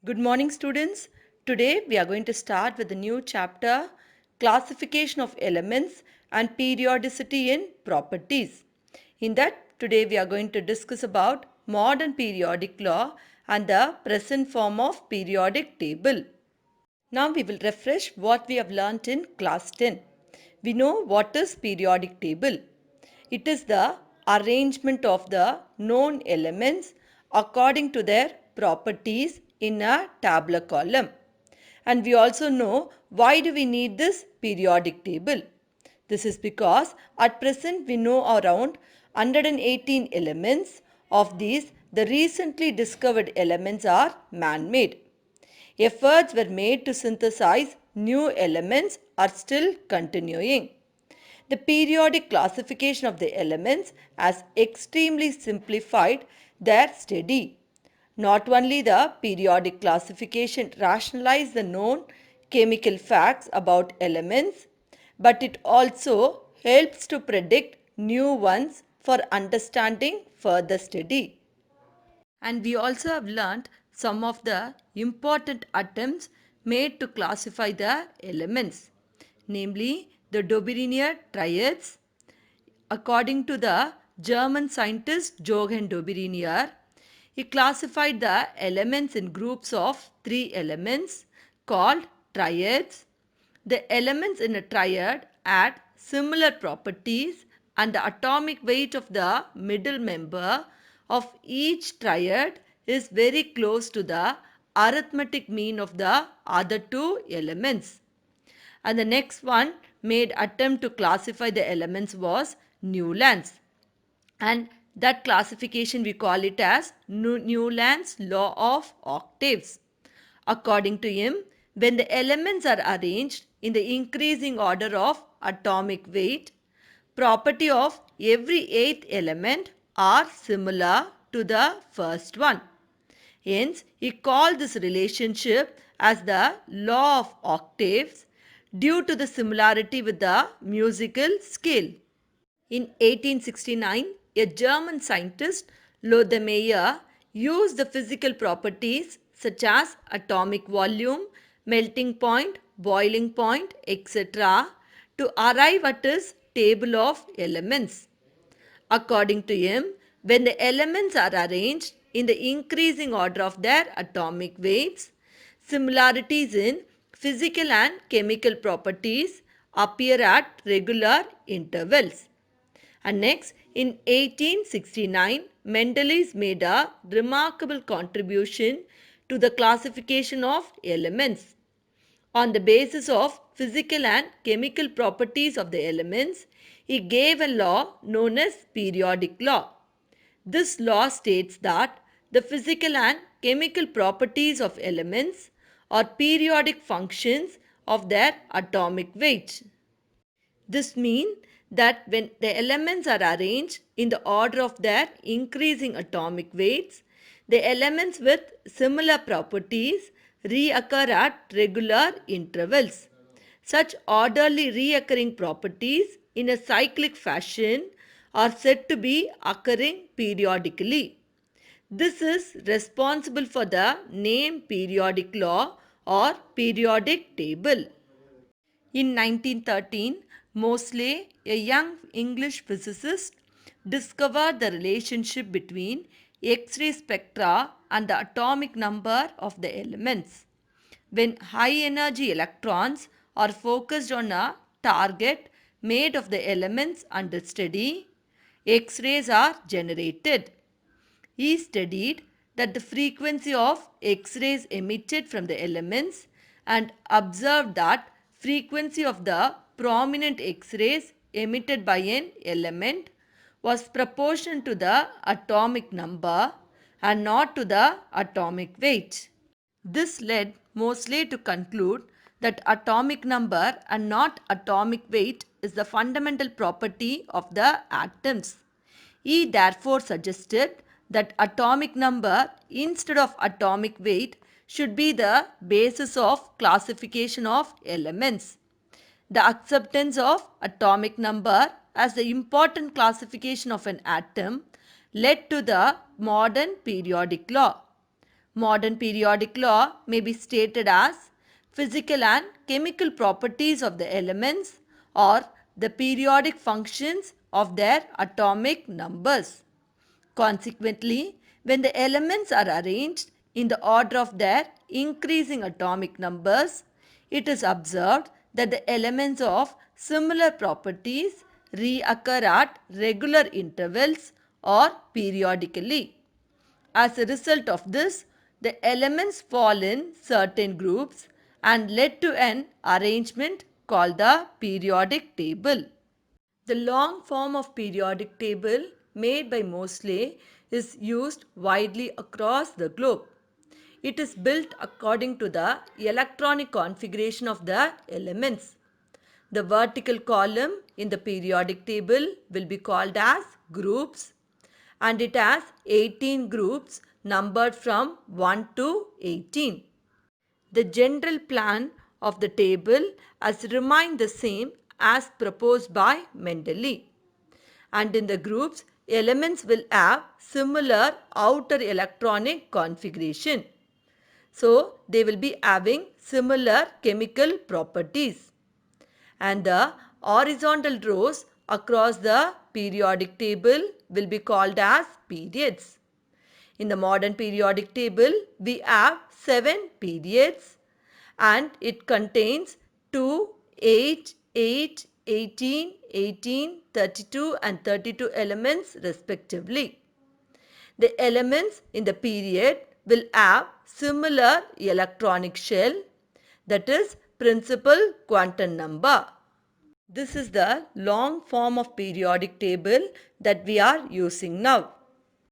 Good morning, students. Today we are going to start with a new chapter, Classification of Elements and Periodicity in Properties. In that, today we are going to discuss about modern periodic law and the present form of periodic table. Now we will refresh what we have learnt in class 10. We know what is periodic table. It is the arrangement of the known elements according to their properties in a tabular column. And we also know why do we need this periodic table. This is because at present we know around 118 elements. Of these, the recently discovered elements are man-made. Efforts were made to synthesize new elements are still continuing. The periodic classification of the elements has extremely simplified their study. Not only the periodic classification rationalized the known chemical facts about elements, but it also helps to predict new ones for understanding further study. And we also have learnt some of the important attempts made to classify the elements, namely the Dobrynier triads. According to the German scientist Johann Dobrynier, he classified the elements in groups of 3 elements called triads. The elements in a triad had similar properties and the atomic weight of the middle member of each triad is very close to the arithmetic mean of the other 2 elements. And the next one made attempt to classify the elements was Newland's, and that classification we call it as Newland's law of octaves. According to him, when the elements are arranged in the increasing order of atomic weight, property of every eighth element are similar to the first one. Hence, he called this relationship as the law of octaves due to the similarity with the musical scale. In 1869, a German scientist, Lothar Meyer, used the physical properties such as atomic volume, melting point, boiling point, etc. to arrive at his table of elements. According to him, when the elements are arranged in the increasing order of their atomic weights, similarities in physical and chemical properties appear at regular intervals. And next, in 1869, Mendeleev made a remarkable contribution to the classification of elements. On the basis of physical and chemical properties of the elements, he gave a law known as periodic law. This law states that the physical and chemical properties of elements are periodic functions of their atomic weight. This means that when the elements are arranged in the order of their increasing atomic weights, the elements with similar properties reoccur at regular intervals. Such orderly reoccurring properties in a cyclic fashion are said to be occurring periodically. This is responsible for the name periodic law or periodic table. In 1913, Moseley, a young English physicist, discovered the relationship between X-ray spectra and the atomic number of the elements. When high-energy electrons are focused on a target made of the elements under study, X-rays are generated. He studied that the frequency of X-rays emitted from the elements and observed that frequency of the prominent X-rays emitted by an element was proportional to the atomic number and not to the atomic weight. This led Moseley to conclude that atomic number and not atomic weight is the fundamental property of the atoms. He therefore suggested that atomic number instead of atomic weight should be the basis of classification of elements. The acceptance of atomic number as the important classification of an atom led to the modern periodic law. Modern periodic law may be stated as physical and chemical properties of the elements or the periodic functions of their atomic numbers. Consequently, when the elements are arranged in the order of their increasing atomic numbers, it is observed that the elements of similar properties reoccur at regular intervals or periodically. As a result of this, the elements fall in certain groups and led to an arrangement called the periodic table. The long form of periodic table made by Moseley is used widely across the globe. It is built according to the electronic configuration of the elements. The vertical column in the periodic table will be called as groups, and it has 18 groups numbered from 1 to 18. The general plan of the table has remained the same as proposed by Mendeleev. And in the groups, elements will have similar outer electronic configuration. So, they will be having similar chemical properties. And the horizontal rows across the periodic table will be called as periods. In the modern periodic table, we have 7 periods and it contains 2, 8, 8, 18, 18, 32 and 32 elements respectively. The elements in the period will have similar electronic shell, that is principal quantum number. This is the long form of periodic table that we are using now.